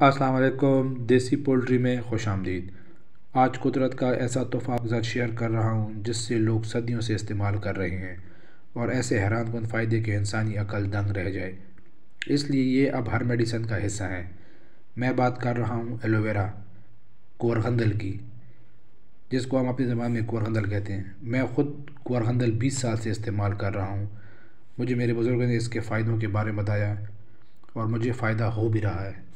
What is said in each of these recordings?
अस्सलाम वालेकुम। देसी पोल्ट्री में खुश आमदीद। आज कुदरत का ऐसा तोहफ़ा आपके साथ शेयर कर रहा हूँ जिससे लोग सदियों से इस्तेमाल कर रहे हैं और ऐसे हैरानकुन फ़ायदे के इंसानी अकल दंग रह जाए। इसलिए ये अब हर मेडिसिन का हिस्सा है। मैं बात कर रहा हूँ एलोवेरा, कोरगंदल की, जिसको हम अपनी ज़बान में कोरगंदल कहते हैं। मैं ख़ुद कोरगंदल 20 साल से इस्तेमाल कर रहा हूँ। मुझे मेरे बुज़ुर्गों ने इसके फ़ायदों के बारे में बताया और मुझे फ़ायदा हो भी रहा है।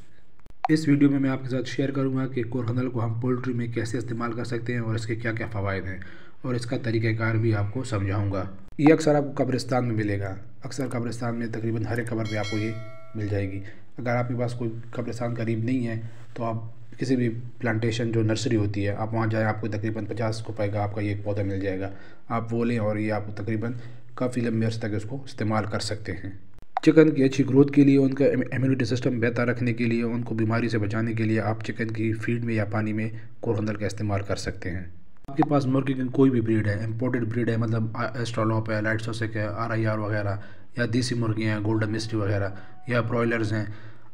इस वीडियो में मैं आपके साथ शेयर करूंगा कि कोरगंदल को हम पोल्ट्री में कैसे इस्तेमाल कर सकते हैं और इसके क्या क्या फ़वाइद हैं, और इसका तरीक़ाकार भी आपको समझाऊंगा। ये अक्सर आपको कब्रिस्तान में मिलेगा। अक्सर कब्रिस्तान में तकरीबन हर एक कब्र पे आपको ये मिल जाएगी। अगर आपके पास कोई कब्रिस्तान करीब नहीं है तो आप किसी भी प्लांटेशन जो नर्सरी होती है आप वहाँ जाएँ, आपको तकरीबन 50 रुपये का आपका ये एक पौधा मिल जाएगा। आप वो लें और ये आप तकरीबन काफ़ी लंबे अर्से तक इसको इस्तेमाल कर सकते हैं। चिकन की अच्छी ग्रोथ के लिए, उनका इम्यूनिटी सिस्टम बेहतर रखने के लिए, उनको बीमारी से बचाने के लिए आप चिकन की फीड में या पानी में कोरगंदल का इस्तेमाल कर सकते हैं। आपके पास मुर्गी की कोई भी ब्रीड है, इंपोर्टेड ब्रीड है, मतलब एस्ट्रोलॉप है, लाइट सोसिक है, RIR वगैरह, या देसी मुर्गियाँ हैं, गोल्डन मिस्टी वगैरह, या ब्रॉयलर्स हैं,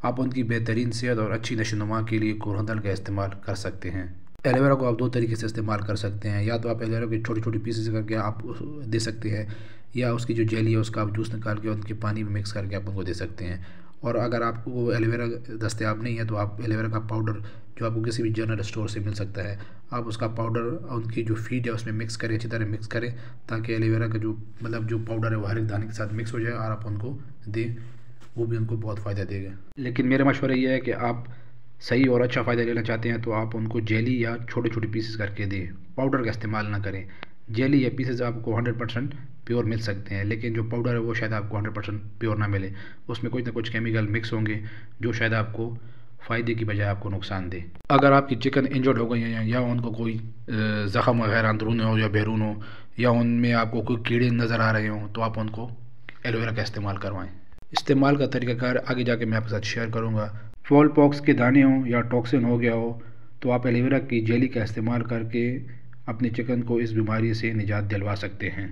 आप उनकी बेहतरीन सेहत और अच्छी नशोनुमा के लिए कोरगंदल का इस्तेमाल कर सकते हैं। एलोवेरा को आप दो तरीके से इस्तेमाल कर सकते हैं। या तो आप एलोवेरा के छोटी छोटी पीसेस करके आप दे सकते हैं, या उसकी जो जेली है उसका आप जूस निकाल के उनके पानी में मिक्स करके आप उनको दे सकते हैं। और अगर आपको वो एलोवेरा दस्तयाब नहीं है तो आप एलोवेरा का पाउडर, जो आपको किसी भी जनरल स्टोर से मिल सकता है, आप उसका पाउडर उनकी जो फीड है उसमें मिक्स करें, अच्छी तरह मिक्स करें, ताकि एलोवेरा का जो जो पाउडर है वो हर एक दाने के साथ मिक्स हो जाए और आप उनको दें। वो भी उनको बहुत फ़ायदा देगा। लेकिन मेरा मशवरा ये है कि आप सही और अच्छा फ़ायदा लेना चाहते हैं तो आप उनको जेली या छोटे छोटे पीसेस करके दें, पाउडर का इस्तेमाल ना करें। जेली या पीसेस आपको 100% प्योर मिल सकते हैं, लेकिन जो पाउडर है वो शायद आपको 100% प्योर ना मिले। उसमें कुछ ना कुछ केमिकल मिक्स होंगे जो शायद आपको फ़ायदे की बजाय आपको नुकसान दे। अगर आपकी चिकन इंजर्ड हो गई है या उनको कोई ज़ख़म वगैरह अंदरून हो या बैरून हो, या उनमें आपको कोई कीड़े नज़र आ रहे हों, तो आप उनको एलोवेरा का इस्तेमाल करवाएँ। इस्तेमाल का तरीक़ाकार आगे जाके मैं आपके साथ शेयर करूँगा। फॉल पॉक्स के दाने हों या टॉक्सिन हो गया हो तो आप एलोवेरा की जेली का इस्तेमाल करके अपने चिकन को इस बीमारी से निजात दिलवा सकते हैं।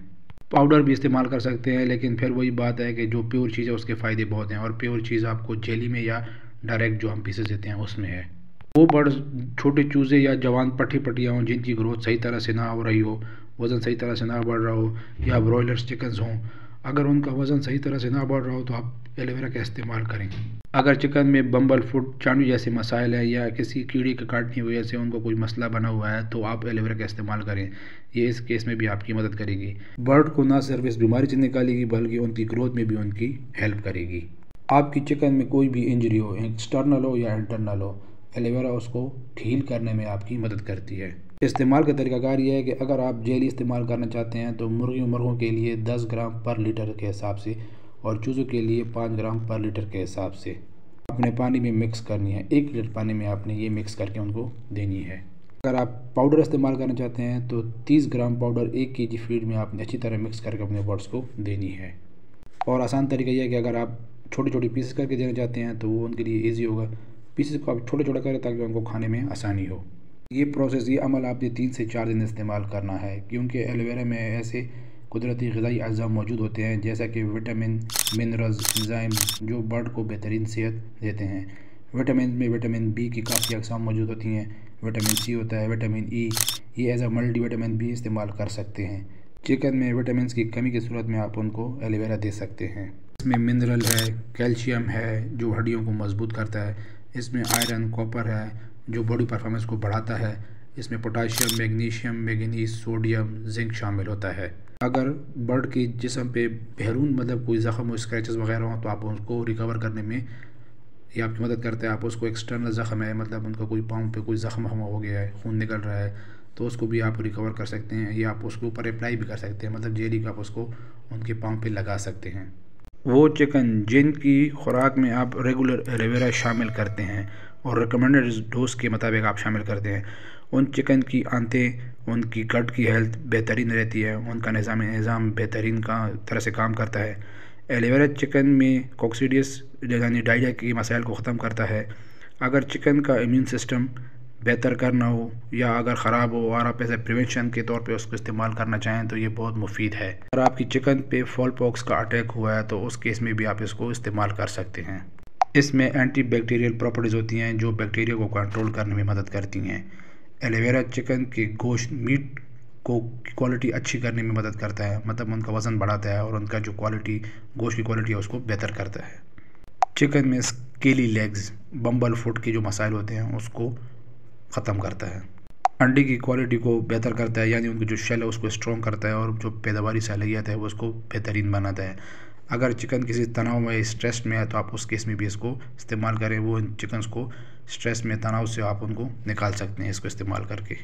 पाउडर भी इस्तेमाल कर सकते हैं, लेकिन फिर वही बात है कि जो प्योर चीज़ है उसके फ़ायदे बहुत हैं, और प्योर चीज़ आपको जेली में या डायरेक्ट जो हम पीसेस देते हैं उसमें है। वो बर्ड्स, छोटे चूज़े या जवान पट्टियाँ हों जिनकी ग्रोथ सही तरह से ना हो रही हो, वज़न सही तरह से ना बढ़ रहा हो, या ब्रॉयलर्स चिकन्स हों, अगर उनका वज़न सही तरह से ना बढ़ रहा हो तो आप एलोवेरा का इस्तेमाल करें। अगर चिकन में बम्बल फुट, चांडू जैसे मसाइल हैं या किसी कीड़े के काटने की वजह से उनको कोई मसला बना हुआ है तो आप एलोवेरा का इस्तेमाल करें। ये इस केस में भी आपकी मदद करेगी। बर्ड को ना सिर्फ इस बीमारी से निकालेगी बल्कि उनकी ग्रोथ में भी उनकी हेल्प करेगी। आपकी चिकन में कोई भी इंजरी हो, एक्सटर्नल हो या इंटरनल हो, एलोवेरा उसको हील करने में आपकी मदद करती है। इस्तेमाल का तरीक़ाकार ये है कि अगर आप जेली इस्तेमाल करना चाहते हैं तो मुर्गों के लिए 10 ग्राम पर लीटर के हिसाब से, और चूज़ों के लिए 5 ग्राम पर लीटर के हिसाब से अपने पानी में मिक्स करनी है। 1 लीटर पानी में आपने ये मिक्स करके उनको देनी है। अगर आप पाउडर इस्तेमाल करना चाहते हैं तो 30 ग्राम पाउडर 1 kg फीड में आपने अच्छी तरह मिक्स करके अपने बर्ड्स को देनी है। और आसान तरीका यह है कि अगर आप छोटे छोटे पीसेस करके देना चाहते हैं तो वो उनके लिए ईजी होगा। पीसेस को आप छोटे छोटे करें ताकि उनको खाने में आसानी हो। ये प्रोसेस, ये अमल आपने 3 से 4 दिन इस्तेमाल करना है, क्योंकि एलोवेरा में ऐसे कुदरती ग़िज़ाई अज़्ज़ा मौजूद होते हैं जैसा कि विटामिन, मिनरल्स, एंजाइम जो बर्ड को बेहतरीन सेहत देते हैं। विटामिन में विटामिन B की काफ़ी अक़साम मौजूद होती हैं, विटामिन C होता है, विटामिन E, ये एज अ मल्टी विटामिन भी इस्तेमाल कर सकते हैं। चिकन में विटामिन की कमी की सूरत में आप उनको एलोवेरा दे सकते हैं। इसमें मिनरल है, कैल्शियम है जो हड्डियों को मजबूत करता है, इसमें आयरन, कॉपर है जो बॉडी परफॉर्मेंस को बढ़ाता है, इसमें potassium, magnesium, manganese, sodium, zinc शामिल होता है। अगर बर्ड के जिस्म पे बैरून कोई ज़ख़म हो, स्क्रैचेस वगैरह हो, तो आप उसको रिकवर करने में ये आपकी मदद करता है। आप उसको एक्सटर्नल ज़ख़म है, उनका कोई पाँव पे कोई ज़ख़म हो गया है, खून निकल रहा है, तो उसको भी आप रिकवर कर सकते हैं, या आप उसके ऊपर अप्लाई भी कर सकते हैं, जेली का आप उसको उनके पाँव पे लगा सकते हैं। वो चिकन जिनकी खुराक में आप रेगुलर एलोवेरा शामिल करते हैं और रिकमेंडेड डोज के मुताबिक आप शामिल करते हैं, उन चिकन की आंतें, उनकी गट की हेल्थ बेहतरीन रहती है, उनका निज़ाम बेहतरीन तरह से काम करता है। एलोवेरा चिकन में कॉक्सीडियस यानी डायरिया के मसाइल को ख़त्म करता है। अगर चिकन का इम्यून सिस्टम बेहतर करना हो या अगर ख़राब हो और आप ऐसे प्रिवेंशन के तौर पे उसको इस्तेमाल करना चाहें तो ये बहुत मुफीद है। अगर आपकी चिकन पे फॉल पॉक्स का अटैक हुआ है तो उस केस में भी आप इसको इस्तेमाल कर सकते हैं। इसमें एंटी बैक्टीरियल प्रॉपर्टीज़ होती हैं जो बैक्टीरिया को कंट्रोल करने में मदद करती हैं। एलोवेरा चिकन के गोश्त मीट को क्वालिटी अच्छी करने में मदद करता है, मतलब उनका वज़न बढ़ाता है और उनका जो क्वालिटी गोश्त की क्वालिटी है उसको बेहतर करता है। चिकन में स्केली लेग्स बम्बल फुट के जो मसाइल होते हैं उसको ख़त्म करता है। अंडे की क्वालिटी को बेहतर करता है, यानी उनकी जो शेल है उसको स्ट्रॉन्ग करता है और जो पैदावारी सलाहियत है वो उसको बेहतरीन बनाता है। अगर चिकन किसी तनाव में स्ट्रेस में है तो आप उस केस में भी इसको इस्तेमाल करें, वो चिकन्स को स्ट्रेस में तनाव से आप उनको निकाल सकते हैं इसको इस्तेमाल करके।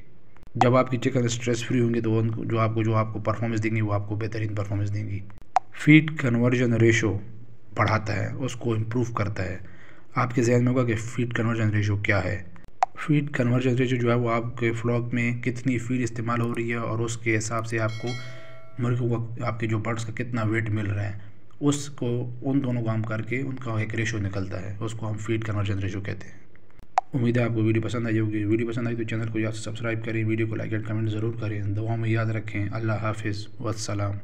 जब आपकी चिकन स्ट्रेस फ्री होंगी तो उनको जो आपको परफॉर्मेंस देंगी वो आपको बेहतरीन परफॉर्मेंस देंगी। फीड कन्वर्जन रेशो बढ़ाता है, उसको इम्प्रूव करता है। आपके जहन में होगा कि फीड कन्वर्जन रेशो क्या है। फीड कन्वर्जन रेशो जो है वो आपके फ्लॉक में कितनी फीड इस्तेमाल हो रही है और उसके हिसाब से आपको मुर्गियों को आपके जो बर्ड्स का कितना वेट मिल रहा है उसको उन दोनों काम करके उनका एक रेशो निकलता है, उसको हम फीड कन्वर्जन रेशो कहते हैं। उम्मीद है आपको वीडियो पसंद आई होगी। वीडियो पसंद आई तो चैनल को याद से सब्सक्राइब करें, वीडियो को लाइक एंड कमेंट ज़रूर करें। दुआओं में याद रखें। अल्लाह हाफिज़ वस्सलाम।